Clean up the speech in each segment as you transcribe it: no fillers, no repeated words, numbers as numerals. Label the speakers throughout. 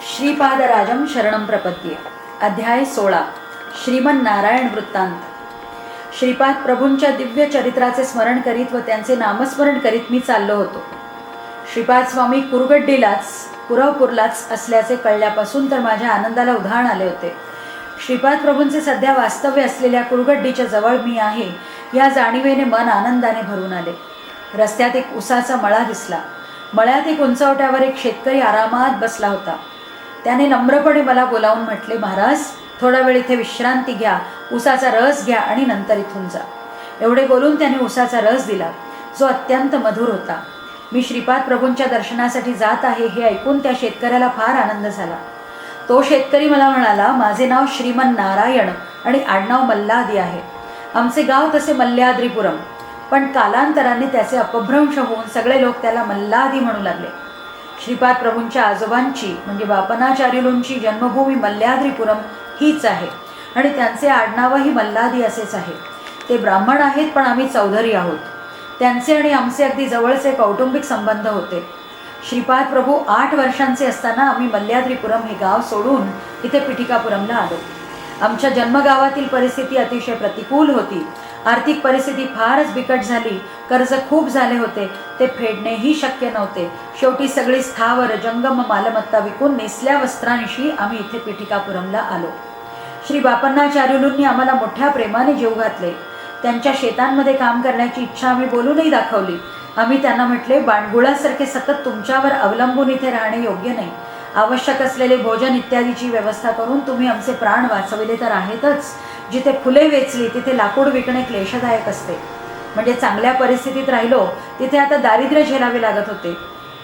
Speaker 1: श्रीपादराजं शरणं प्रपद्ये. अध्याय 16. श्रीमन्नारायण वृत्तांत. श्रीपाद प्रभूंच्या दिव्य चरित्राचे स्मरण करीत व त्यांचे नामस्मरण करीत मी चाललो होतो. श्रीपाद स्वामी कुरवपूरलाच असल्याचे कळल्यापासून तर माझ्या आनंदाला उधाण आले होते. श्रीपाद प्रभूंचे सध्या वास्तव्य असलेल्या कुरगड्डीच्या जवळ मी आहे या जाणीवेने मन आनंदाने भरून आले. रस्त्यात एक उसाचा मळा दिसला. मळ्यात एक उंचवट्यावर एक शेतकरी आरामात बसला होता. त्याने नम्रपणे मला बोलावून म्हटले, महाराज, थोडा वेळ इथे विश्रांती घ्या, उसाचा रस घ्या आणि नंतर इथून जा. एवढे बोलून त्याने उसाचा रस दिला, जो अत्यंत मधुर होता. मी श्रीपाद प्रभूंच्या दर्शनासाठी जात आहे हे ऐकून त्या शेतकऱ्याला फार आनंद झाला. तो शेतकरी मला म्हणाला, माझे नाव श्रीमन्नारायण आणि आडनाव मल्लादी आहे. आमचे गाव तसे मल्ल्याद्रीपुरम, पण कालांतराने त्याचे अपभ्रंश होऊन सगळे लोक त्याला मल्लादी म्हणू लागले. श्रीपाद प्रभूंच्या आजोबांची म्हणजे बापनाचार्युलूंची जन्मभूमी मल्ल्याद्रीपुरम हीच आहे आणि त्यांचे आडनावही मल्लादी असेच आहे. ते ब्राह्मण आहेत, पण आम्ही चौधरी आहोत. त्यांचे आणि आमचे अगदी जवळचे कौटुंबिक संबंध होते. श्रीपाद प्रभू 8 वर्षांचे असताना आम्ही मल्ल्याद्रीपुरम हे गाव सोडून इथे पिठिकापुरमला आलो. आमच्या जन्मगावातील परिस्थिती अतिशय प्रतिकूल होती. आर्थिक परिस्थिती फारच बिकट झाली. कर्ज खूप झाले होते, ते फेडणेही शक्य नव्हते. शेवटी सगळी स्थावर जंगम मालमत्ता विकून नेसल्या वस्त्रांशी आम्ही इथे पिठिकापुरमला आलो. श्री बापन्नाचार्युलूंनी आम्हाला मोठ्या प्रेमाने जेव घातले. त्यांच्या शेतांमध्ये काम करण्याची इच्छा आम्ही बोलूनही दाखवली. आम्ही त्यांना म्हटले, बाणगुळासारखे सतत तुमच्यावर अवलंबून इथे राहणे योग्य नाही. आवश्यक असलेले भोजन इत्यादीची व्यवस्था करून तुम्ही आमचे प्राण वाचविले तर आहेतच. जिथे फुले वेचली तिथे लाकूड विकणे क्लेशदायक असते. म्हणजे चांगल्या परिस्थितीत राहिलो तिथे आता दारिद्र्य झेलावे लागत होते.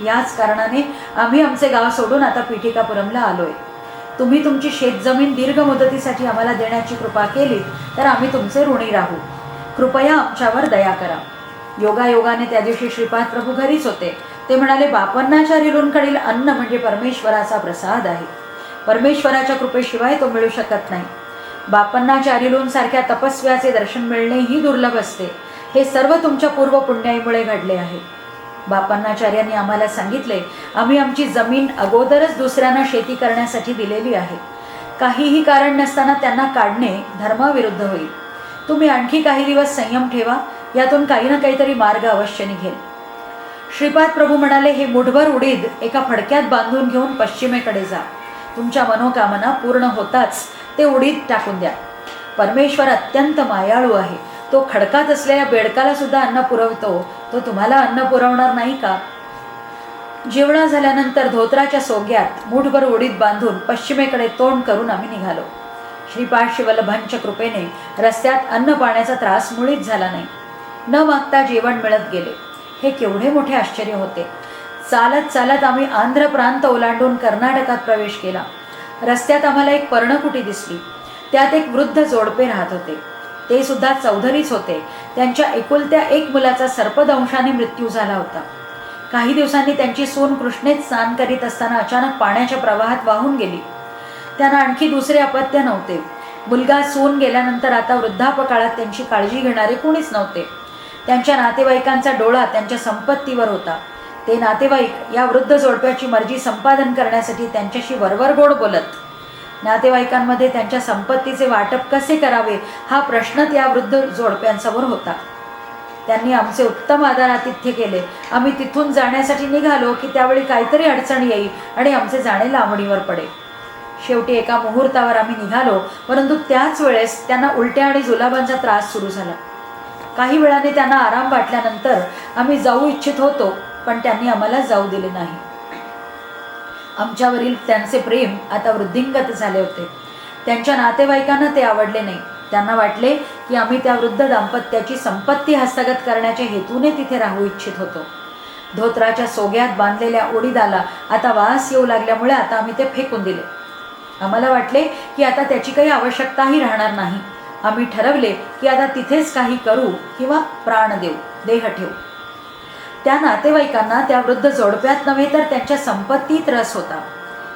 Speaker 1: याच कारणाने आम्ही आमचे गाव सोडून आता पिठिकापुरमला आलोय. तुम्ही तुमची शेतजमीन दीर्घ मुदतीसाठी आम्हाला देण्याची कृपा केली तर आम्ही तुमचे ऋणी राहू. कृपया आमच्यावर दया करा. योगायोगाने त्या दिवशी श्रीपाद प्रभू घरीच होते. ते म्हणाले, बापन्नाचार्युलूंकडील अन्न म्हणजे परमेश्वराचा प्रसाद आहे. परमेश्वराच्या कृपेशिवाय तो मिळू शकत नाही. बापन्नाचार्युलूंसारख्या तपस्व्याचे दर्शन मिळणे ही दुर्लभ असते. हे सर्व तुमच्या पूर्व पुण्याईमुळे घडले आहे. बापन्नाचार्यांनी आम्हाला सांगितले, आम्ही आमची जमीन अगोदरच दुसऱ्यांना शेती करण्यासाठी दिलेली आहे. काहीही कारण नसताना त्यांना काढणे धर्माविरुद्ध होईल. तुम्ही आणखी काही दिवस संयम ठेवा, यातून काही ना काहीतरी मार्ग अवश्य निघेल. श्रीपाद प्रभू म्हणाले, हे मुठभर उडीद एका फडक्यात बांधून घेऊन पश्चिमेकडे जा. तुमच्या मनोकामना पूर्ण होताच ते उडीद टाकून द्या. परमेश्वर अत्यंत मायाळू आहे. तो खडकात असलेल्या बेडकाला सुद्धा अन्न पुरवतो. तो तुम्हाला अन्न पुरवणार नाही का? जेवणा झाल्यानंतर धोत्राच्या सोग्यात मुठभर उडीद बांधून पश्चिमेकडे तोंड करून आम्ही निघालो. श्रीपाद शिवल्लभांच्या कृपेने रस्त्यात अन्न पाण्याचा त्रास मुळीच झाला नाही. न मागता जेवण मिळत गेले. हे केवढे मोठे आश्चर्य होते. चालत चालत आम्ही आंध्र प्रांत ओलांडून कर्नाटकात प्रवेश केला. रस्त्यात आम्हाला एक पर्णकुटी दिसली. त्यात एक वृद्ध जोडपे राहत होते. ते सुद्धा चौधरीच होते. त्यांच्या एकुलत्या एक मुलाचा सर्पदंशाने मृत्यू झाला होता. काही दिवसांनी त्यांची सून कृष्णेत स्नान करीत असताना अचानक पाण्याच्या प्रवाहात वाहून गेली. त्यांना आणखी दुसरे अपत्य नव्हते. मुलगा सून गेल्यानंतर आता वृद्धापकाळात त्यांची काळजी घेणारे कोणीच नव्हते. त्यांच्या नातेवाईकांचा डोळा त्यांच्या संपत्तीवर होता. ते नातेवाईक या वृद्ध जोडप्याची मर्जी संपादन करण्यासाठी त्यांच्याशी वरवरगोड बोलत. नातेवाईकांमध्ये त्यांच्या संपत्तीचे वाटप कसे करावे हा प्रश्न त्या वृद्ध जोडप्यांसमोर होता. त्यांनी आमचे उत्तम आदरातिथ्य केले. आम्ही तिथून जाण्यासाठी निघालो की त्यावेळी काहीतरी अडचण येईल आणि आमचे जाणे लांबणीवर पडे. शेवटी एका मुहूर्तावर आम्ही निघालो, परंतु त्याच वेळेस त्यांना उलट्या आणि जुलाबांचा त्रास सुरू झाला. काही वेळाने त्यांना आराम वाटल्यानंतर आम्ही जाऊ इच्छित होतो, पण त्यांनी आम्हाला जाऊ दिले नाही. आमच्यावरील त्यांचे प्रेम आता वृद्धिंगत झाले होते. त्यांच्या नातेवाईकांना ते आवडले नाही. त्यांना वाटले की आम्ही त्या वृद्ध दाम्पत्याची संपत्ती हस्तगत करण्याच्या हेतूने तिथे राहू इच्छित होतो. धोत्राच्या सोग्यात बांधलेल्या उडीदाला आता वास येऊ लागल्यामुळे आता आम्ही ते फेकून दिले. आम्हाला वाटले की आता त्याची काही आवश्यकताही राहणार नाही. आम्ही ठरवले की आता तिथेच काही करू किंवा प्राण देऊ, देह ठेवू. त्या नातेवाईकांना त्या वृद्ध जोडप्यात नव्हे तर त्यांच्या संपत्तीत रस होता.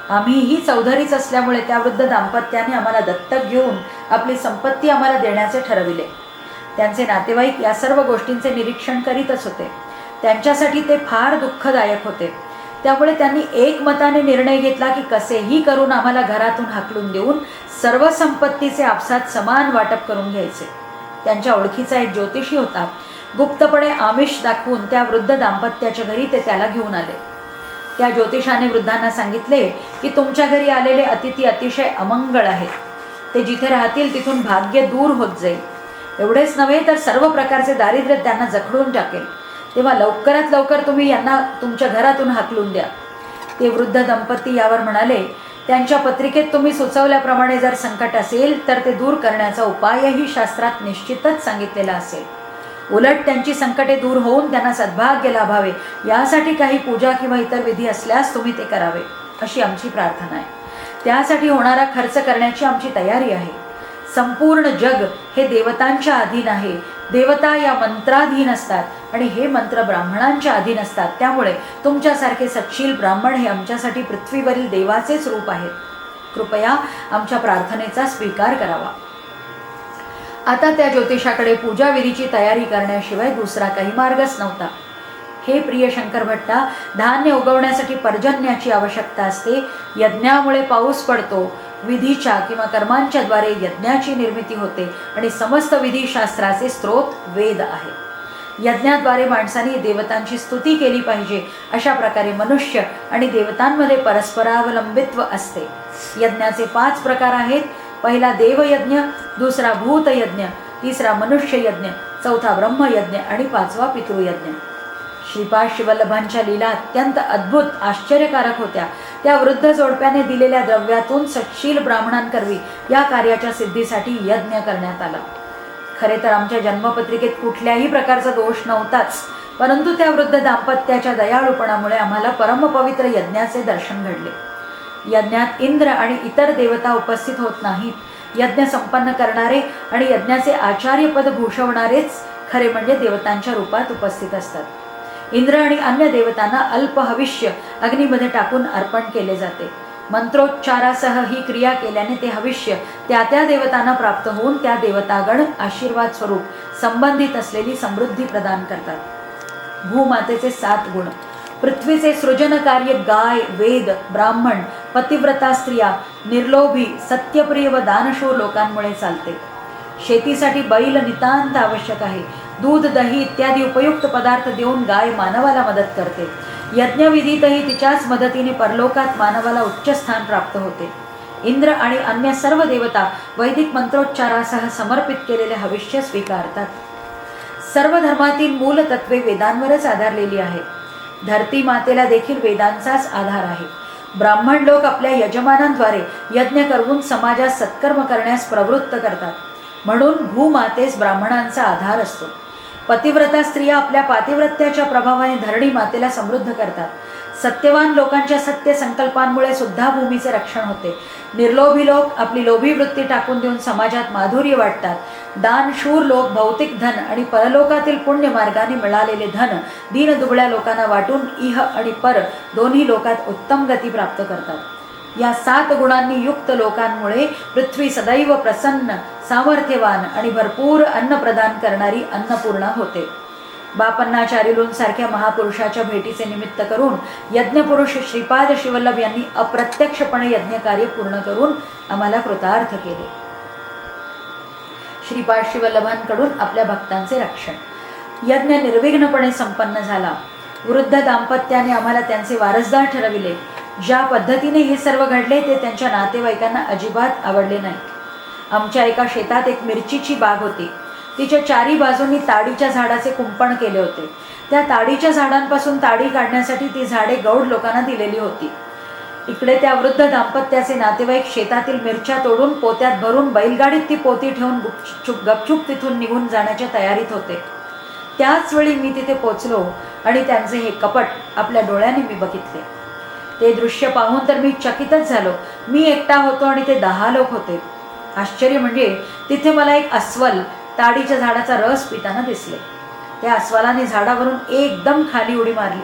Speaker 1: आम्हीही चौधरीच असल्यामुळे त्या वृद्ध दाम्पत्याने आम्हाला दत्तक घेऊन आपली संपत्ती आम्हाला देण्याचे ठरविले. त्यांचे नातेवाईक या सर्व गोष्टींचे निरीक्षण करीतच होते. त्यांच्यासाठी ते फार दुःखदायक होते. त्यामुळे त्यांनी एकमताने निर्णय घेतला की कसेही करून आम्हाला घरातून हाकलून देऊन सर्व संपत्तीचे आपसात समान वाटप करून घ्यायचे. त्यांच्या ओळखीचा एक ज्योतिषी होता. गुप्तपणे आमिष दाखवून त्या वृद्ध दाम्पत्याच्या घरी ते त्याला घेऊन आले. त्या ज्योतिषाने वृद्धांना सांगितले की तुमच्या घरी आलेले अतिथी अतिशय अमंगळ आहेत. ते जिथे राहतील तिथून भाग्य दूर होत जाईल. एवढेच नव्हे तर सर्व प्रकारचे दारिद्र्य त्यांना जखडून टाकेल. तेव्हा लवकरात लवकर तुम्ही यांना तुमच्या घरातून हाकलून द्या. ते वृद्ध दंपती यावर म्हणाले, त्यांच्या पत्रिकेत तुम्ही सुचवल्याप्रमाणे जर संकट असेल तर ते दूर करण्याचा उपायही शास्त्रात निश्चितच सांगितलेला असेल. उलट त्यांची संकटे दूर होऊन त्यांना सद्भाग्य लाभावे यासाठी काही पूजा किंवा इतर विधी असल्यास तुम्ही ते करावे अशी आमची प्रार्थना आहे. त्यासाठी होणारा खर्च करण्याची आमची तयारी आहे. संपूर्ण जग हे देवतांच्या अधीन आहे. देवता या मंत्राधीन असतात आणि हे मंत्र ब्राह्मणांच्या अधीन असतात. त्यामुळे तुमच्यासारखे सच्शील ब्राह्मण हे आमच्यासाठी पृथ्वीवरील देवाचेच रूप आहेत. कृपया आमच्या प्रार्थनेचा स्वीकार करावा. आता त्या ज्योतिषाकडे पूजाविधीची तयारी करण्याशिवाय दुसरा काही मार्गच नव्हता. हे प्रिय शंकर भट्टा, धान्य उगवण्यासाठी पर्जन्याची आवश्यकता असते. यज्ञामुळे पाऊस पडतो. विधीच्या किंवा कर्मांच्या द्वारे यज्ञाची निर्मिती होते आणि समस्त विधीशास्त्राचे स्रोत वेद आहे. यज्ञाद्वारे माणसांनी देवतांची स्तुती केली पाहिजे. अशा प्रकारे मनुष्य आणि देवतांमध्ये परस्परावलंबित्व असते. यज्ञाचे 5 प्रकार आहेत. पहिला देवयज्ञ, दुसरा भूतयज्ञ, तिसरा मनुष्ययज्ञ, चौथा ब्रह्मयज्ञ आणि 5वा पितृयज्ञ. श्रीपाद श्रीवल्लभांच्या लीला अत्यंत अद्भुत आश्चर्यकारक होत्या. त्या वृद्ध जोडप्याने दिलेल्या द्रव्यातून सच्शील ब्राह्मणांकरवी या कार्याच्या सिद्धीसाठी यज्ञ करण्यात आला. खरे तर आमच्या जन्मपत्रिकेत कुठल्याही प्रकारचा दोष नव्हताच, परंतु त्या वृद्ध दाम्पत्याच्या दयाळूपणामुळे आम्हाला परमपवित्र यज्ञाचे दर्शन घडले. यज्ञात इंद्र आणि इतर देवता उपस्थित होत नाहीत. यज्ञ संपन्न करणारे आणि यज्ञाचे आचार्यपद भूषवणारेच खरे म्हणजे देवतांच्या रूपात उपस्थित असतात. इंद्र आणि अन्य देवतांना अल्प हविष्य अग्नीमध्ये टाकून अर्पण केले जाते. मंत्रोच्चारासह ही क्रिया केल्याने ते हविष्य त्या त्या देवतांना प्राप्त होऊन त्या देवतागण आशीर्वाद स्वरूप संबंधित असलेली समृद्धी प्रदान करतात. भूमातेचे 7 गुण. पृथ्वीचे सृजन कार्य गाय, वेद, ब्राह्मण, पतिव्रता स्त्रिया, निर्लोभी, सत्यप्रिय व दानशूर लोकांमुळे चालते. शेतीसाठी बैल नितांत आवश्यक आहे. दूध, दही इत्यादी उपयुक्त पदार्थ देऊन गाय मानवाला मदत करते. यज्ञविधीतही तिच्याच मदतीने परलोकात मानवाला उच्च स्थान प्राप्त होते. इंद्र आणि अन्य सर्व देवता वैदिक मंत्रोच्चारासह समर्पित केलेले हविष्य स्वीकारतात. सर्व धर्मातील मूल तत्वे वेदांवरच आधारलेली आहेत. धरती मातेला देखील वेदांचाच आधार आहे. ब्राह्मण लोक आपल्या यजमानांद्वारे यज्ञ करून समाजात सत्कर्म करण्यास प्रवृत्त करतात. म्हणून भूमातेस ब्राह्मणांचा आधार असतो. पतिव्रता स्त्रिया आपल्या पातिव्रत्याच्या प्रभावाने धरणी मातेला समृद्ध करतात. सत्यवान लोकांच्या सत्य संकल्पांमुळे सुद्धा भूमीचे रक्षण होते. निर्लोभी लोक आपली लोभी वृत्ती टाकून देऊन समाजात माधुर्य वाटतात. दानशूर लोक भौतिक धन आणि परलोकातील पुण्य मार्गाने मिळालेले धन दीनदुबळ्या लोकांना वाटून इह आणि पर दोन्ही लोकात उत्तम गती प्राप्त करतात. या 7 गुणांनी युक्त लोकांमुळे पृथ्वी सदैव प्रसन्न, सामर्थ्यवान आणि भरपूर अन्न प्रदान करणारी अन्नपूर्णा होते. बापन्नाचार्युलूंसारख्या महापुरुषाच्या भेटीचे निमित्त करून यज्ञपुरुष श्रीपाद श्रीवल्लभ यांनी अप्रत्यक्षपणे यज्ञकार्य पूर्ण करून आम्हाला कृतार्थ केले. श्रीपाद श्रीवल्लभांकडून आपल्या भक्तांचे रक्षण. यज्ञ निर्विघ्नपणे संपन्न झाला. वृद्ध दाम्पत्याने आम्हाला त्यांचे वारसदार ठरविले. ज्या पद्धतीने हे सर्व घडले ते त्यांच्या नातेवाईकांना अजिबात आवडले नाही. आमच्या एका शेतात एक मिरचीची बाग होती. तिच्या 4 बाजूंनी ताडीच्या झाडाचे कुंपण केले होते. त्या ताडीच्या झाडांपासून ताडी काढण्यासाठी ती झाडे गौड लोकांना दिलेली होती. इकडे त्या वृद्ध दाम्पत्याचे नातेवाईक शेतातील मिरच्या तोडून पोत्यात भरून बैलगाडीत ती पोती ठेवून गपचूप तिथून निघून जाण्याच्या तयारीत होते. त्याच वेळी मी तिथे पोचलो आणि त्यांचे हे कपट आपल्या डोळ्याने मी बघितले. ते दृश्य पाहून तर मी चकितच झालो. मी एकटा होतो आणि ते 10 लोक होते. आश्चर्य म्हणजे तिथे मला एक अस्वल ताडीच्या झाडाचा रस पिताना दिसले. त्या अस्वलाने झाडावरून एकदम खाली उडी मारली.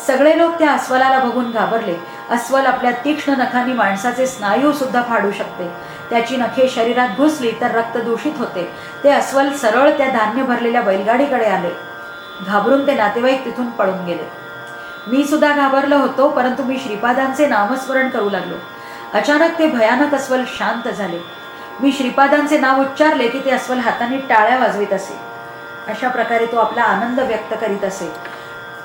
Speaker 1: सगळे लोक त्या अस्वलाला बघून घाबरले. अस्वल आपल्या तीक्ष्ण नखांनी माणसाचे स्नायू सुद्धा फाडू शकते. त्याची नखे शरीरात घुसली तर रक्त दूषित होते. ते अस्वल सरळ त्या धान्य भरलेल्या बैलगाडीकडे आले. घाबरून ते नातेवाईक तिथून पळून गेले. मी सुद्धा घाबरलो होतो, परंतु मी श्रीपादांचे नामस्मरण करू लागलो. अचानक ते भयानक अस्वल शांत झाले. मी श्रीपादांचे नाव उच्चारले की ते अस्वल हाताने टाळ्या वाजवित असे. अशा प्रकारे तो आपला आनंद व्यक्त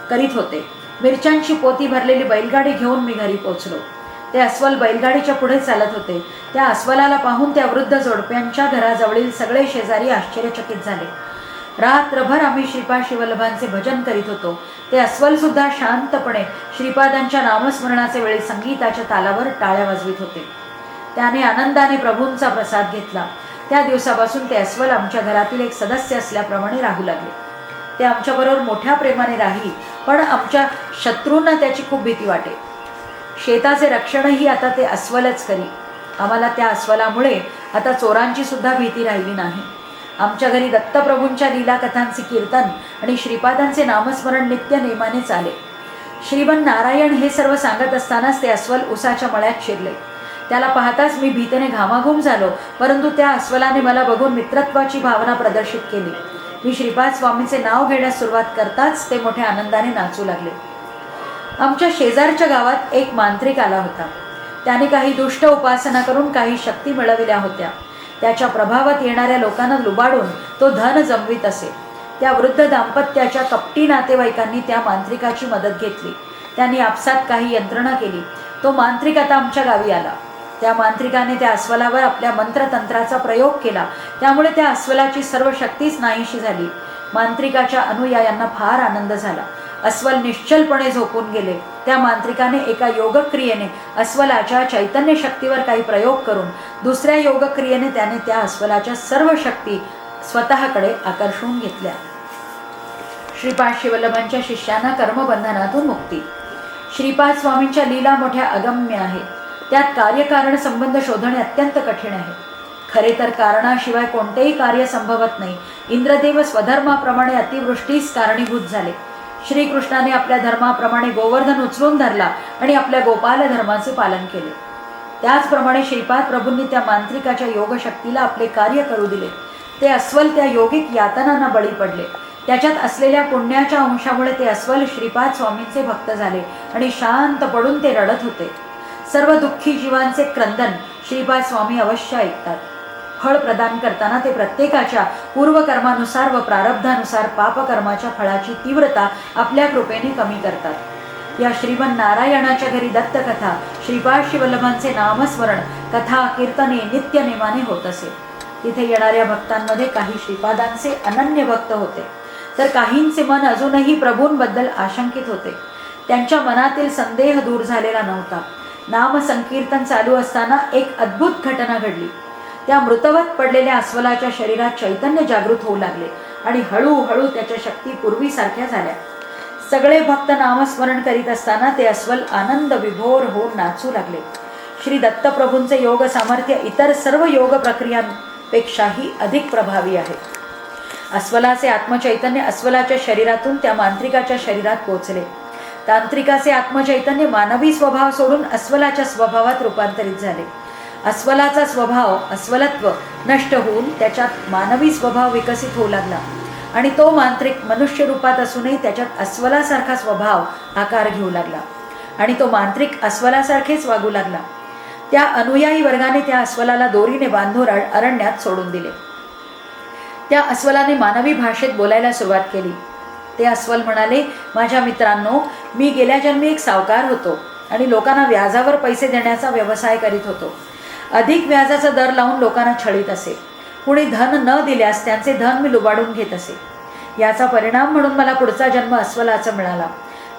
Speaker 1: करीत होते. मिरच्यांची पोती भरलेली बैलगाडी घेऊन मी घरी पोहोचलो. ते अस्वल बैलगाडीच्या पुढे चालत होते. त्या अस्वलाला पाहून त्या वृद्ध जोडप्यांच्या घराजवळील सगळे शेजारी आश्चर्यचकित झाले. रात्रभर आम्ही श्रीपाद श्रीवल्लभांचे भजन करीत होतो. ते अस्वल सुद्धा शांतपणे श्रीपादांच्या नामस्मरणाचे वेळी संगीताच्या तालावर टाळ्या वाजवित होते. त्याने आनंदाने प्रभूंचा प्रसाद घेतला. त्या दिवसापासून ते अस्वल आमच्या घरातील एक सदस्य असल्याप्रमाणे राहू लागले. ते आमच्याबरोबर मोठ्या प्रेमाने राही, पण आमच्या शत्रूंना त्याची खूप भीती वाटे. शेताचे रक्षणही आता ते अस्वलच करी. आम्हाला त्या अस्वलामुळे आता चोरांची सुद्धा भीती राहिली नाही. आमच्या घरी दत्तप्रभूंच्या लीला कथांचे कीर्तन आणि श्रीपादांचे नामस्मरण नित्य नेमाने चाले. श्रीमन नारायण हे सर्व सांगत असतानाच ते अस्वल उसाच्या मळ्यात शिरले. त्याला पाहताच मी भीतीने घामाघूम झालो, परंतु त्या अस्वलाने मला बघून मित्रत्वाची भावना प्रदर्शित केली. मी श्रीपाद स्वामींचे नाव घेण्यास सुरुवात करताच ते मोठ्या आनंदाने नाचू लागले. आमच्या शेजारच्या गावात एक मांत्रिक आला होता. त्याने काही दुष्ट उपासना करून काही शक्ती मिळविल्या होत्या. त्याच्या प्रभावात येणाऱ्या लोकांना लुबाडून तो धन जमवीत असे. त्या वृद्ध दाम्पत्याच्या कपटी नातेवाईकांनी त्या मांत्रिकाची मदत घेतली. त्यांनी आपसात काही यंत्रणा केली. तो मांत्रिक आता आमच्या गावी आला. त्या मांत्रिकाने त्या अस्वलावर आपल्या मंत्रतंत्राचा प्रयोग केला. त्यामुळे त्या अस्वलाची सर्व शक्तीच नाहीशी झाली. मांत्रिकाच्या अनुयायांना फार आनंद झाला. अस्वल निश्चलपणे झोपून गेले. त्या मांत्रिकाने एका योगक्रियेने अस्वलाच्या चैतन्य शक्तीवर काही प्रयोग करून दुसऱ्या योगक्रियेने त्याने त्या अस्वलाच्या सर्व शक्ती स्वतःकडे आकर्षून घेतल्या. श्रीपाद श्रीवल्लभांच्या शिष्यांना कर्मबंधनातून मुक्ती. श्रीपाद स्वामींच्या लीला मोठ्या अगम्य आहेत. त्यात कार्यकारण संबंध शोधणे अत्यंत कठीण आहे. खरे तर कारणाशिवाय कोणतेही कार्य संभवत नाही. इंद्रदेव स्वधर्माप्रमाणे अतिवृष्टीस कारणीभूत झाले. श्रीकृष्णाने आपल्या धर्माप्रमाणे गोवर्धन उचलून धरला आणि आपल्या गोपाल धर्माचे पालन केले. त्याचप्रमाणे श्रीपाद प्रभूंनी त्या मांत्रिकाच्या योगशक्तीला आपले कार्य करू दिले. ते अस्वल त्या योगिक यातनांना बळी पडले. त्याच्यात असलेल्या पुण्याच्या अंशामुळे ते अस्वल श्रीपाद स्वामींचे भक्त झाले आणि शांत पडून ते रडत होते. सर्व दुःखी जीवांचे क्रंदन श्रीपाद स्वामी अवश्य ऐकतात. फळ प्रदान करताना ते प्रत्येकाच्या पूर्वकर्मानुसार व प्रारब्धानुसार पापकर्माच्या फळाची तीव्रता आपल्या कृपेने कमी करतात. या श्रीमन नारायणाच्या घरी दत्तकथा, श्रीपाद श्रीवल्लभांचे नामस्मरण, कथा कीर्तने नित्य नेमाने होत असे. तिथे येणाऱ्या भक्तांमध्ये काही श्रीपादांचे अनन्य भक्त होते, तर काहींचे मन अजूनही प्रभूंबद्दल आशंकित होते. त्यांच्या मनातील संदेह दूर झालेला नव्हता. नामसंकीर्तन चालू असताना एक अद्भुत घटना घडली. त्या मृतवत पडलेल्या अस्वलाच्या शरीरात चैतन्य जागृत होऊ लागले आणि हळूहळू त्याच्या शक्ती पूर्वीसारख्या झाल्या. सगळे भक्त नामस्मरण करीत असताना ते अस्वल आनंद विभोर होऊन नाचू लागले. श्री दत्तप्रभूंचे योग सामर्थ्य इतर सर्व योग प्रक्रियांपेक्षाही अधिक प्रभावी आहे. अस्वलाचे आत्मचैतन्य अस्वलाच्या शरीरातून त्या मांत्रिकाच्या शरीरात पोहोचले. तांत्रिकाचे आत्मचैतन्य मानवी स्वभाव सोडून अस्वलाच्या स्वभावात रूपांतरित झाले. अस्वलाचा स्वभाव अस्वलत्व नष्ट होऊन त्याच्यात मानवी स्वभाव विकसित होऊ लागला आणि तो मांत्रिक मनुष्य रूपात असूनही त्याच्यात अस्वलासारखा स्वभाव आकार घेऊ लागला आणि तो मांत्रिक अस्वलासारखेच वागू लागला. त्या अनुयायी वर्गाने त्या अस्वलाला दोरीने बांधून अरण्यात सोडून दिले. त्या अस्वलाने मानवी भाषेत बोलायला सुरुवात केली. ते अस्वल म्हणाले, माझ्या मित्रांनो, मी गेल्या जन्मी एक सावकार होतो आणि लोकांना व्याजावर पैसे देण्याचा व्यवसाय करीत होतो. अधिक व्याजाचा दर लावून लोकांना छळीत असे. कुणी धन न दिल्यास त्यांचे धन मी लुबाडून घेत असे. याचा परिणाम म्हणून मला पुढचा जन्म अस्वलाचा मिळाला.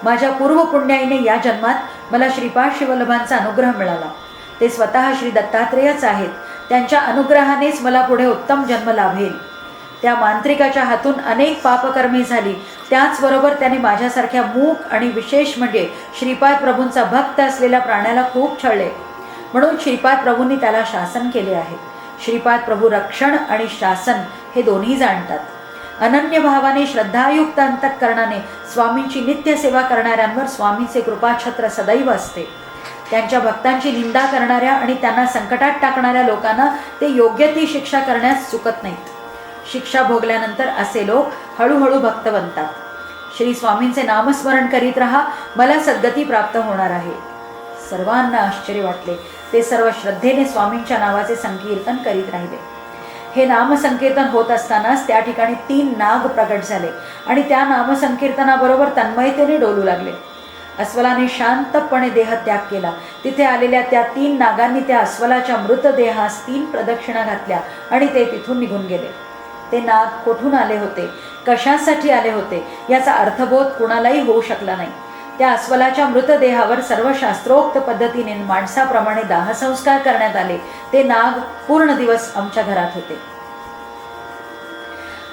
Speaker 1: माझ्या पूर्व पुण्याईने या जन्मात मला श्रीपाद श्रीवल्लभांचा अनुग्रह मिळाला. ते स्वतः श्री दत्तात्रेयच आहेत. त्यांच्या अनुग्रहानेच मला पुढे उत्तम जन्म लाभेल. त्या मांत्रिकाच्या हातून अनेक पापकर्मे झाली. त्याचबरोबर त्याने माझ्यासारख्या मूक आणि विशेष म्हणजे श्रीपाद प्रभूंचा भक्त असलेल्या प्राण्याला खूप छळले. म्हणून श्रीपाद प्रभूंनी त्याला शासन केले आहे. श्रीपाद प्रभू रक्षण आणि शासन हे दोन्ही जाणतात. अनन्य भावाने श्रद्धायुक्त अंतःकरणाने स्वामींची नित्य सेवा करणाऱ्यांवर स्वामींचे कृपाछत्र सदैव असते. त्यांच्या भक्तांची निंदा करणाऱ्या आणि त्यांना संकटात टाकणाऱ्या लोकांना ते योग्य ती शिक्षा करण्यास चुकत नाहीत. शिक्षा भोगल्यानंतर असे लोक हळूहळू भक्त बनतात. श्री स्वामींचे नामस्मरण करीत राहा, मला सद्गती प्राप्त होणार आहे. सर्वांना आश्चर्य वाटले. ते सर्व श्रद्धेने स्वामींच्या नावाचे संकीर्तन करीत राहिले. हे नामसंकीर्तन होत असतानाच त्या ठिकाणी 3 नाग प्रकट झाले आणि त्या नामसंकीर्तनाबरोबर तन्मयतेने डोलू लागले. अस्वलाने शांतपणे देहत्याग केला. तिथे आलेल्या त्या 3 नागांनी त्या अस्वलाच्या मृतदेहास 3 प्रदक्षिणा घातल्या आणि ते तिथून निघून गेले. ते नाग कुठून आले होते, कशासाठी आले होते याचा अर्थबोध कुणालाही होऊ शकला नाही. त्या अस्वलाच्या मृतदेहावर सर्व शास्त्रोक्त पद्धतीने माणसाप्रमाणे दाहसंस्कार करण्यात आले. ते नाग पूर्ण दिवस आमच्या घरात होते.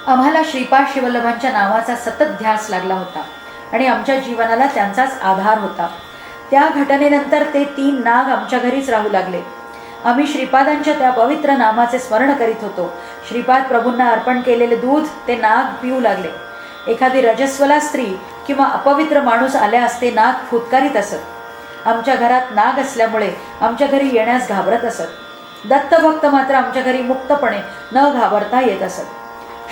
Speaker 1: आम्हाला श्रीपाद शिवल्लभांच्या नावाचा सतत ध्यास लागला होता आणि आमच्या जीवनाला त्यांचाच आधार होता. त्या घटनेनंतर ते 3 नाग आमच्या घरीच राहू लागले. आम्ही श्रीपादांच्या त्या पवित्र नामाचे स्मरण करीत होतो. श्रीपाद प्रभूंना अर्पण केलेले दूध ते नाग पिऊ लागले. एखादी रजस्वला स्त्री किंवा अपवित्र माणूस आल्यास ते नाग फुटकारीत असत. आमच्या घरात नाग असल्यामुळे आमच्या घरी येण्यास घाबरत असत. दत्तभक्त मात्र आमच्या घरी मुक्तपणे न घाबरता येत असत.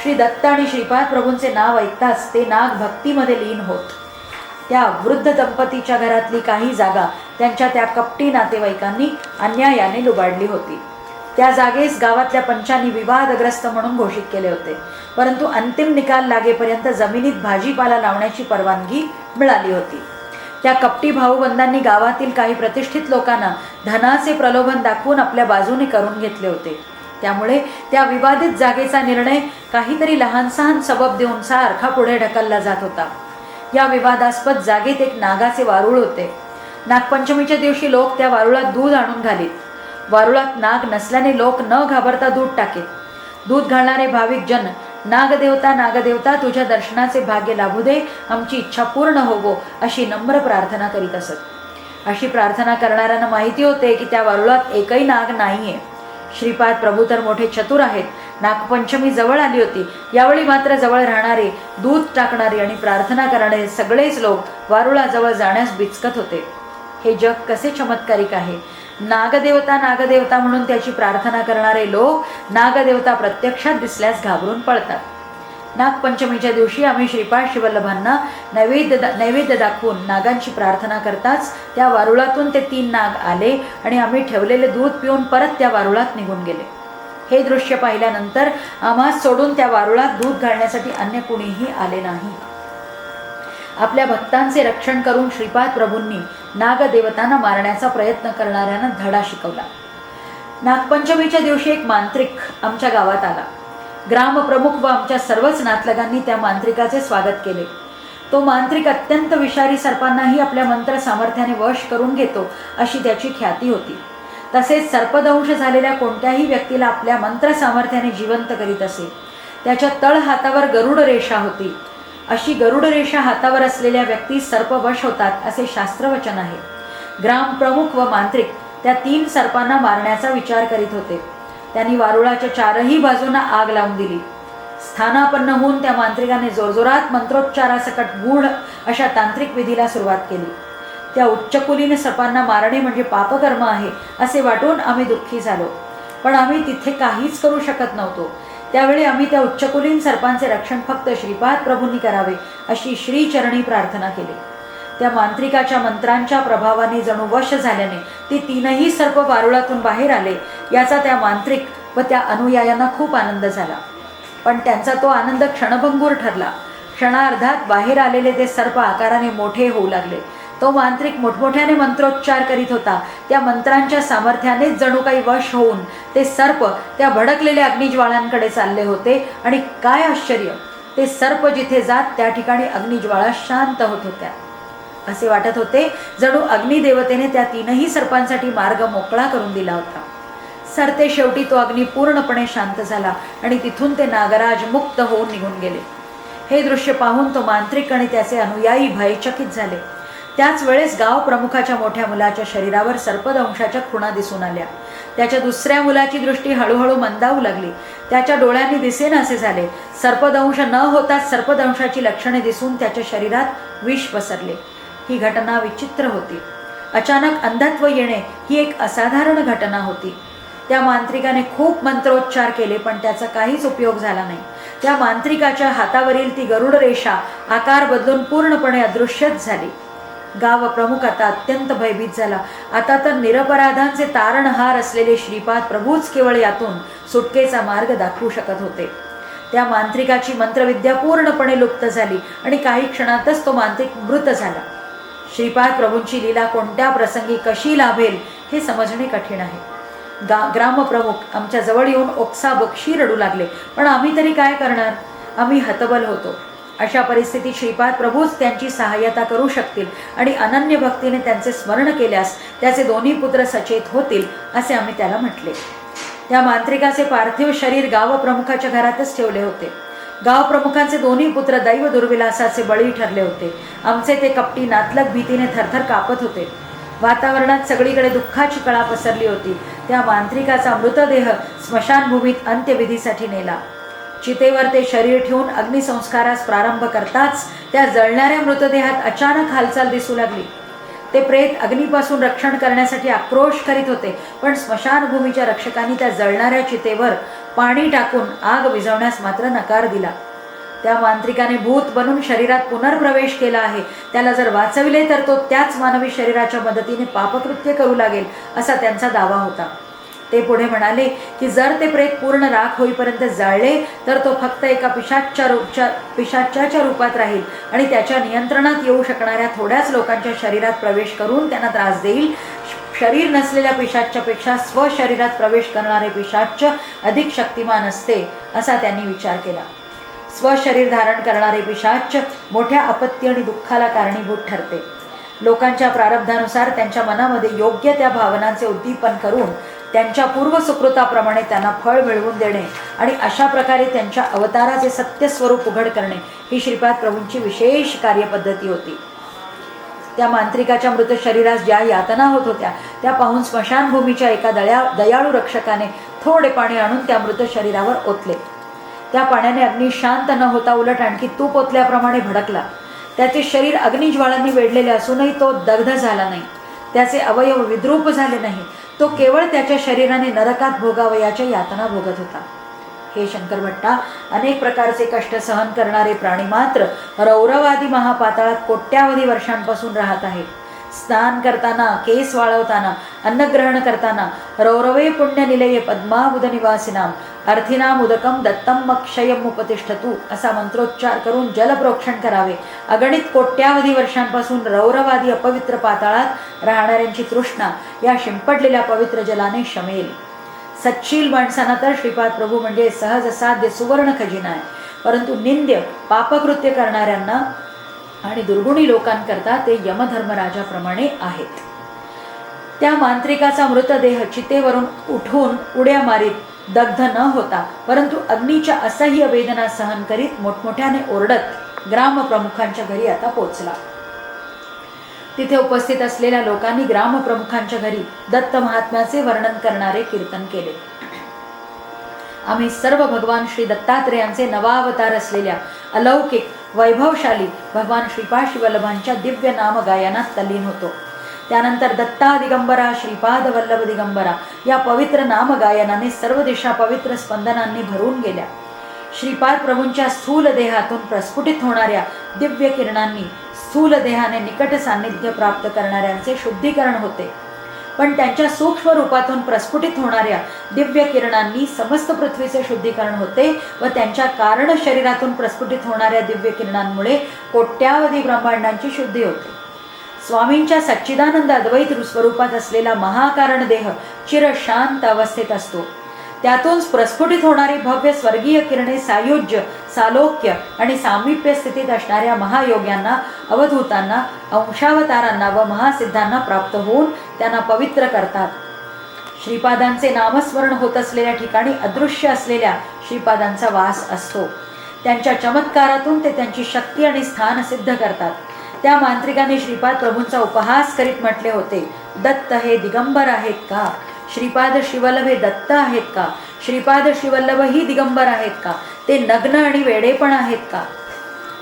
Speaker 1: श्री दत्त आणि श्रीपाद प्रभूंचे नाव ऐकताच ते नाग भक्तीमध्ये लीन होत. त्या वृद्ध दंपतीच्या घरातली काही जागा त्यांच्या त्या कपटी नातेवाईकांनी अन्यायाने लुबाडली होती. त्या जागेस गावातल्या पंचांनी विवादग्रस्त म्हणून घोषित केले होते, परंतु अंतिम निकाल लागेपर्यंत जमिनीत भाजीपाला लावण्याची परवानगी मिळाली होती. त्या कपटी भाऊबंदांनी गावातील काही प्रतिष्ठित लोकांना धनाचे प्रलोभन दाखवून आपल्या बाजूने करून घेतले होते. त्यामुळे त्या विवादित जागेचा निर्णय काहीतरी लहान सहान सबब देऊन सारखा पुढे ढकलला जात होता. या विवादास्पद जागेत एक नागाचे वारुळ होते. नागपंचमीच्या दिवशी लोक त्या वारुळात दूध आणून घालीत. वारुळात नाग नसल्याने लोक न घाबरता दूध टाकीत. दूध घालणारे भाविक जन नागदेवता नागदेवता तुझ्या दर्शनाचे भाग्य लाभू दे, आमची इच्छा पूर्ण होवो अशी नम्र प्रार्थना करीत असत. अशी प्रार्थना करणाऱ्यांना माहिती होते की त्या वारुळात एकही नाग नाहीये. श्रीपाद प्रभू तर मोठे चतुर आहेत. नागपंचमी जवळ आली होती. यावेळी मात्र जवळ राहणारे, दूध टाकणारे आणि प्रार्थना करणारे सगळेच लोक वारुळाजवळ जाण्यास बिचकत होते. हे जग कसे चमत्कारिक आहे. नागदेवता नागदेवता म्हणून त्याची प्रार्थना करणारे लोक नागदेवता प्रत्यक्षात दिसल्यास घाबरून पळतात. नागपंचमीच्या दिवशी आम्ही श्रीपाद शिवल्लभांना नैवेद्य दाखवून नागांची प्रार्थना करताच त्या वारुळातून ते 3 नाग आले आणि आम्ही ठेवलेले दूध पिऊन परत त्या वारुळात निघून गेले. हे दृश्य पाहिल्यानंतर आम्हास सोडून त्या वारुळात दूध घालण्यासाठी अन्य कुणीही आले नाही. आपल्या भक्तांचे रक्षण करून श्रीपाद प्रभूंनी नागदेवतांना मारण्याचा प्रयत्न करणाऱ्यांना धडा शिकवला. नागपंचमीच्या दिवशी एक मांत्रिक आमच्या गावात आला. ग्रामप्रमुख व आमच्या सर्वच नातलगांनी त्या मांत्रिकाचे स्वागत केले. तो मांत्रिक अत्यंत विषारी सर्पांनाही आपल्या मंत्र सामर्थ्याने वश करून घेतो अशी त्याची ख्याती होती. तसेच सर्पदंश झालेल्या कोणत्याही व्यक्तीला आपल्या मंत्र सामर्थ्याने जिवंत करीत असे. त्याच्या तळ हातावर गरुड रेषा होती. अशी गरुड रेषा हातावर असलेल्या व्यक्ती सर्पवश होतात असे शास्त्रवचन आहे. ग्रामप्रमुख व मांत्रिक त्या 3 सर्पांना मारण्याचा विचार करीत होते. त्यांनी वारुळाच्या 4ही बाजूंना आग लावून दिली. स्थानापन्न होऊन त्या मांत्रिकाने जोरजोरात मंत्रोच्चारासकट गूढ अशा तांत्रिक विधीला सुरुवात केली. त्या उच्चकुलीन सर्पांना मारणे म्हणजे पापकर्म आहे असे वाटून आम्ही दुःखी झालो. पण आम्ही तिथे काहीच करू शकत नव्हतो. त्यावेळी आम्ही त्या उच्चकुलीन सर्पांचे रक्षण फक्त श्रीपाद प्रभूंनी करावे अशी श्रीचरणी प्रार्थना केली. त्या मांत्रिकाच्या मंत्रांच्या प्रभावाने जणू वश झाल्याने ती 3ही सर्प वारुळातून बाहेर आले. याचा त्या मांत्रिक व त्या अनुयायांना खूप आनंद झाला. पण त्यांचा तो आनंद क्षणभंगूर ठरला. क्षणार्धात बाहेर आलेले ते सर्प आकाराने मोठे होऊ लागले. तो मांत्रिक मोठमोठ्याने मंत्रोच्चार करीत होता. त्या मंत्रांच्या सामर्थ्यानेच जणू काही वश होऊन ते सर्प त्या भडकलेल्या अग्निज्वाळांकडे चालले होते. आणि काय आश्चर्य, ते सर्प जिथे जात त्या ठिकाणी अग्निज्वाळा शांत होत होत्या. असे वाटत होते जणू अग्निदेवतेने त्या 3ही सर्पांसाठी मार्ग मोकळा करून दिला होता. सरते शेवटी तो अग्नी पूर्णपणे शांत झाला आणि तिथून ते नागराज मुक्त होऊन निघून गेले. हे दृश्य पाहून तो मांत्रिक आणि त्याचे अनुयायी भयचकित झाले. त्याच वेळेस गाव प्रमुखाच्या मोठ्या मुलाच्या शरीरावर सर्पदंशाच्या खुणा दिसून आल्या. त्याच्या दुसऱ्या मुलाची दृष्टी हळूहळू मंदावू लागली. त्याच्या डोळ्यांनी दिसेनासे झाले. सर्पदंश न होताच सर्पदंशाची लक्षणे दिसून त्याच्या शरीरात विष पसरले. ही घटना विचित्र होती. अचानक अंधत्व येणे ही एक असाधारण घटना होती. त्या मांत्रिकाने खूप मंत्रोच्चार केले पण त्याचा काहीच उपयोग झाला नाही. त्या मांत्रिकाच्या हातावरील ती गरुड रेषा आकार बदलून पूर्णपणे अदृश्यच झाली. गाव प्रमुख आता अत्यंत भयभीत झाला. आता तर निरपराधांचे तारणहार असलेले श्रीपाद प्रभूच केवळ यातून सुटकेचा मार्ग दाखवू शकत होते. त्या मांत्रिकाची मंत्रविद्या पूर्णपणे लुप्त झाली आणि काही क्षणातच तो मांत्रिक मृत झाला. श्रीपाद प्रभूंची लीला कोणत्या प्रसंगी कशी लाभेल हे समजणे कठीण आहे. ग्रामप्रमुख आमच्या जवळ येऊन ओक्साबोक्शी रडू लागले. पण आम्ही तरी काय करणार? आम्ही हतबल होतो. अशा परिस्थितीत श्रीपाद प्रभूच त्यांची सहाय्यता करू शकतील आणि अनन्य भक्तीने त्यांचे स्मरण केल्यास त्याचे दोन्ही पुत्र सचेत होतील असे आम्ही त्याला म्हटले. त्या मांत्रिकाचे पार्थिव शरीर गावप्रमुखाच्या घरातच ठेवले होते. गावप्रमुखांचे दोन्ही पुत्र दैव दुर्विलासाचे बळी ठरले होते. आमचे ते कपटी नातलग भीतीने थरथर कापत होते. वातावरणात सगळीकडे दुःखाची कळा पसरली होती. त्या मांत्रिकाचा मृतदेह स्मशानभूमीत अंत्यविधीसाठी नेला. चितेवर ते शरीर ठेवून अग्निसंस्कारास प्रारंभ करताच त्या जळणाऱ्या मृतदेहात अचानक हालचाल दिसू लागली. ते प्रेत अग्नीपासून रक्षण करण्यासाठी आक्रोश करीत होते, पण स्मशानभूमीच्या रक्षकांनी त्या जळणाऱ्या चितेवर पाणी टाकून आग विझवण्यास मात्र नकार दिला. त्या मांत्रिकाने भूत बनून शरीरात पुनर्प्रवेश केला आहे. त्याला जर वाचविले तर तो त्याच मानवी शरीराच्या मदतीने पापकृत्य करू लागेल असा त्यांचा दावा होता. ते पुढे म्हणाले की जर ते प्रेत पूर्ण राख होईपर्यंत जाळले तर तो फक्त एका पिशाच्याच्या रूपात राहील आणि त्याच्या नियंत्रणात येऊ शकणाऱ्या थोड्याच लोकांच्या शरीरात प्रवेश करून त्यांना त्रास देईल. शरीर नसलेल्या पिशाच्यापेक्षा स्वशरीरात प्रवेश करणारे पिशाच्य अधिक शक्तिमान असते असा त्यांनी विचार केला. स्वशरीर धारण करणारे पिशाच्य मोठ्या आपत्ती आणि दुःखाला कारणीभूत ठरते. लोकांच्या प्रारब्धानुसार त्यांच्या मनामध्ये योग्य त्या भावनांचे उद्दीपन करून त्यांच्या पूर्वसुकृताप्रमाणे त्यांना फळ मिळवून देणे आणि अशा प्रकारे त्यांच्या अवताराचे सत्य स्वरूप उघड करणे ही श्रीपाद प्रभूंची विशेष कार्यपद्धती होती. त्या मांत्रिकाच्या मृत शरीरास ज्या यातना होत होत्या त्या पाहून स्मशानभूमीच्या एका दयाळू रक्षकाने थोडे पाणी आणून त्या मृत शरीरावर ओतले. त्या पाण्याने अग्नी शांत न होता उलट आणखी तूप ओतल्याप्रमाणे भडकला. त्याचे शरीर अग्निज्वाळांनी वेढलेले असूनही तो दग्ध झाला नाही. त्याचे अवयव विद्रूप झाले नाही. तो केवळ त्याच्या शरीराने नरकात भोगावयाच्या यातना भोगत होता. हे शंकर भट्टा, अनेक प्रकारचे कष्ट सहन करणारे प्राणी मात्र रौरवादी महापाताळात कोट्यावधी वर्षांपासून राहत आहेत. स्नान करताना, केस वाळवताना, अन्नग्रहण करताना रौरवे पुण्यनिलये पद्माबुध निवासिनाम अर्थीनाम उदकम दत्तम क्षयम उपतिष्ठतु असा मंत्रोच्चार करून जलप्रोक्षण करावे. अगणित कोट्यावधी वर्षांपासून रौरवादी अपवित्र पाताळात राहणाऱ्यांची तृष्णा या शिंपडलेल्या पवित्र जलाने शमेल. सच्शील माणसांना तर श्रीपाद प्रभू म्हणजे सहज साध्य सुवर्ण खजिना आहे, परंतु निंद्य पापकृत्य करणाऱ्यांना आणि दुर्गुणी लोकांकरता ते यमधर्मराजाप्रमाणे आहेत. त्या मांत्रिकाचा मृतदेह चितेवरून उठून उड्या मारीत दग्ध न होता परंतु अग्नीच्या असह्य वेदना सहन करीत मोठमोठ्याने ओरडत ग्रामप्रमुखांच्या घरी आता पोचला. तिथे उपस्थित असलेल्या लोकांनी ग्रामप्रमुखांच्या घरी दत्त महात्म्याचे वर्णन करणारे कीर्तन केले. आम्ही सर्व भगवान श्री दत्तात्रेयांचे नवावतार असलेल्या अलौकिक वैभवशाली भगवान श्रीपाद शिवल्लभांच्या दिव्य नाम गायनात तल्लीन होतो. त्यानंतर दत्ता दिगंबरा श्रीपाद वल्लभ दिगंबरा या पवित्र नाम गायनाने सर्व दिशा पवित्र स्पंदनांनी भरून गेल्या. श्रीपाद प्रभूंच्या स्थूल देहातून प्रस्फुटित होणाऱ्या दिव्य किरणांनी स्थूल देहाने निकट सान्निध्य प्राप्त करणाऱ्यांचे शुद्धीकरण होते, पण त्यांच्या सूक्ष्म रूपातून प्रस्फुटित होणाऱ्या दिव्य किरणांनी समस्त पृथ्वीचे शुद्धीकरण होते व त्यांच्या कारण शरीरातून प्रस्फुटित होणाऱ्या दिव्य किरणांमुळे कोट्यावधी ब्रह्मांडांची शुद्धी होते. स्वामींच्या सच्चिदानंद अद्वैत स्वरूपात असलेला महाकारण देह चिरशांत अवस्थेत असतो. त्यातून प्रस्फुटित होणारी भव्य स्वर्गीय किरणे सायुज्य, सालोक्य आणि सामीप्य स्थितीत असणाऱ्या महायोग्यांना, अवधूतांना, अंशावतारांना व महासिद्धांना प्राप्त होऊन त्यांना पवित्र करतात. श्रीपादांचे नामस्मरण होत असलेल्या ठिकाणी अदृश्य असलेल्या श्रीपादांचा वास असतो. त्यांच्या चमत्कारातून ते त्यांची शक्ती आणि स्थान सिद्ध करतात. त्या मांत्रिकाने श्रीपाद प्रभूंचा उपहास करीत म्हटले होते, दत्त हे दिगंबर आहेत का? श्रीपाद शिवल्लभ हे दत्त आहेत का? श्रीपाद शिवल्लभ ही दिगंबर आहेत का? ते नग्न आणि वेडे पण आहेत का?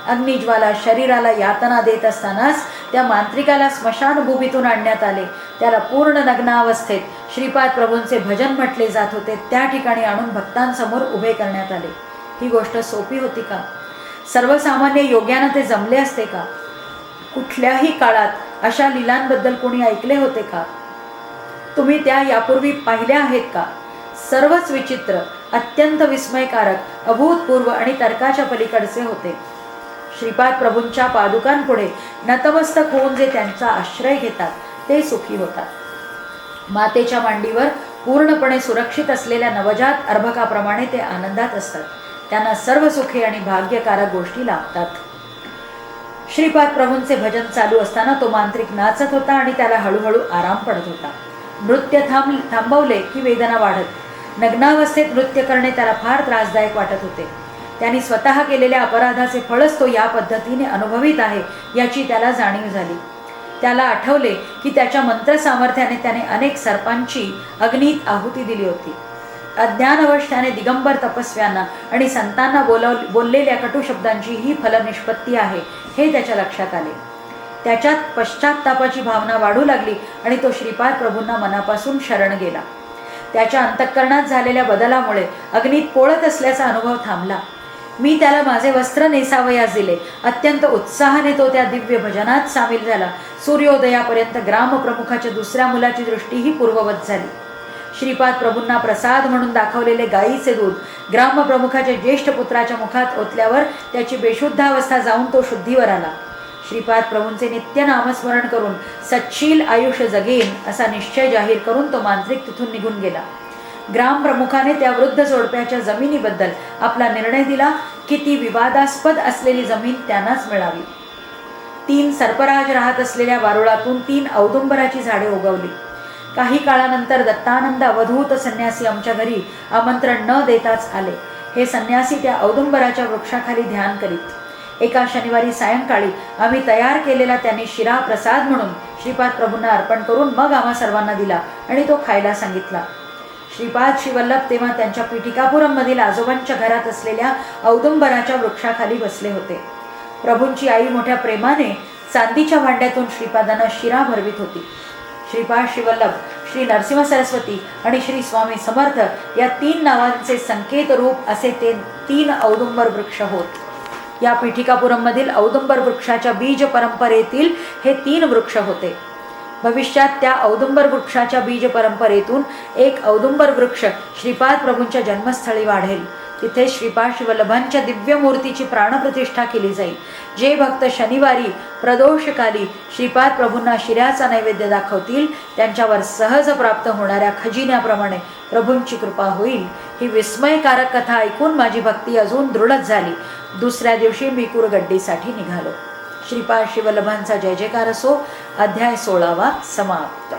Speaker 1: अग्निज्वाला शरीराला यातना देत असतानाच त्या मांत्रिकाला स्मशानभूमीतून आणण्यात आले. त्याला पूर्ण नग्नावस्थेत श्रीपाद प्रभूंचे भजन म्हटले जात होते त्या ठिकाणी आणून भक्तांसमोर उभे करण्यात आले. ही गोष्ट सोपी होती का? सर्वसामान्य योग्यानं ते जमले असते का? कुठल्याही काळात अशा लीलांबद्दल कोणी ऐकले होते का? तुम्ही त्या यापूर्वी पाहिल्या आहेत का? सर्वच विचित्र, अत्यंत विस्मयकारक, अभूतपूर्व आणि तर्काच्या पलीकडचे होते. श्रीपाद प्रभूंच्या पादुकांपुढे नतमस्तक होऊन जे त्यांचा आश्रय घेतात ते सुखी होतात. मातेच्या मांडीवर पूर्णपणे सुरक्षित असलेल्या नवजात अर्भकाप्रमाणे ते आनंदात असतात. त्यांना सर्व सुखे आणि भाग्यकारक गोष्टी लाभतात. श्रीपाद प्रभूंचे भजन चालू असताना तो मांत्रिक नाचत होता आणि त्याला हळूहळू आराम पडत होता. नृत्य थांबवले की वेदना वाढत. नग्नावस्थेत नृत्य करणे त्याला फार त्रासदायक वाटत होते. त्यांनी स्वतः केलेल्या अपराधाचे फळच तो या पद्धतीने अनुभवित आहे याची त्याला जाणीव झाली. त्याला आठवले की त्याच्या मंत्र सामर्थ्याने त्याने अनेक सर्पांची अग्नीत आहुती दिली होती. अज्ञानवश त्याने दिगंबर तपस्व्यांना आणि संतांना बोललेल्या कटू शब्दांची ही फलनिष्पत्ती आहे हे त्याच्या लक्षात आले. त्याच्यात पश्चात्तापाची भावना वाढू लागली आणि तो श्रीपाद प्रभूंना मनापासून शरण गेला. त्याच्या अंतःकरणात झालेल्या बदलामुळे अग्नीत पोळत असल्याचा अनुभव थांबला. मी त्याला माझे वस्त्र नेसावयास दिले. अत्यंत उत्साहाने तो त्या दिव्य भजनात सामील झाला. सूर्योदयापर्यंत ग्रामप्रमुखाच्या दुसऱ्या मुलाची दृष्टीही पूर्ववत झाली. श्रीपाद प्रभूंना प्रसाद म्हणून दाखवलेले गायीचे दूध ग्रामप्रमुखाच्या ज्येष्ठ पुत्राच्या मुखात ओतल्यावर त्याची बेशुद्धावस्था जाऊन तो शुद्धीवर आला. श्रीपाद प्रभूंचे नित्य नामस्मरण करून सच्शील आयुष्य जगेन असा निश्चय जाहीर करून तो मांत्रिक तिथून निघून गेला. ग्रामप्रमुखाने त्या वृद्ध जोडप्याच्या जमिनीबद्दल आपला निर्णय दिला की ती विवादास्पद असलेली जमीन त्यांनाच मिळावी. 3 सर्पराज राहत असलेल्या वारुळातून 3 औदुंबराची झाडे उगवली. काही काळानंतर दत्तानंद अवधूत संन्यासी आमच्या घरी आमंत्रण न देताच आले. हे संन्यासी त्या औदुंबराच्या वृक्षाखाली ध्यान करीत. एका शनिवारी सायंकाळी आम्ही तयार केलेला त्यांनी शिरा प्रसाद म्हणून श्रीपाद प्रभूंना अर्पण करून मग आम्हा सर्वांना दिला आणि तो खायला सांगितला. श्रीपाद श्रीवल्लभ तेव्हा त्यांच्या पिठिकापुरममधील आजोबांच्या घरात असलेल्या औदुंबराच्या वृक्षाखाली बसले होते. प्रभूंची आई मोठ्या प्रेमाने चांदीच्या भांड्यातून श्रीपादांना शिरा भरवित होती. श्रीपाद श्रीवल्लभ, श्री नरसिंह सरस्वती आणि श्री स्वामी समर्थ या 3 नावांचे संकेत रूप असे ते 3 औदुंबर वृक्ष होत. या पिठिकापुरममधील औदुंबर वृक्षाच्या बीज परंपरेतील हे 3 वृक्ष होते. भविष्यात त्या औदुंबर वृक्षाच्या बीज परंपरेतून एक औदुंबर वृक्ष श्रीपाद प्रभूंच्या जन्मस्थळी वाढेल. तिथे श्रीपाद श्रीवल्लभांच्या दिव्य मूर्तीची प्राणप्रतिष्ठा केली जाईल. जे भक्त शनिवारी प्रदोषकाली श्रीपाद प्रभूंना शिऱ्याचा नैवेद्य दाखवतील त्यांच्यावर सहज प्राप्त होणाऱ्या खजिन्याप्रमाणे प्रभूंची कृपा होईल. ही विस्मयकारक कथा ऐकून माझी भक्ती अजून दृढच झाली. दुसऱ्या दिवशी मी कुरगड्डीसाठी निघालो. श्रीपाद श्रीवल्लभांचा जय जयकार असो. अध्याय 16 समाप्त.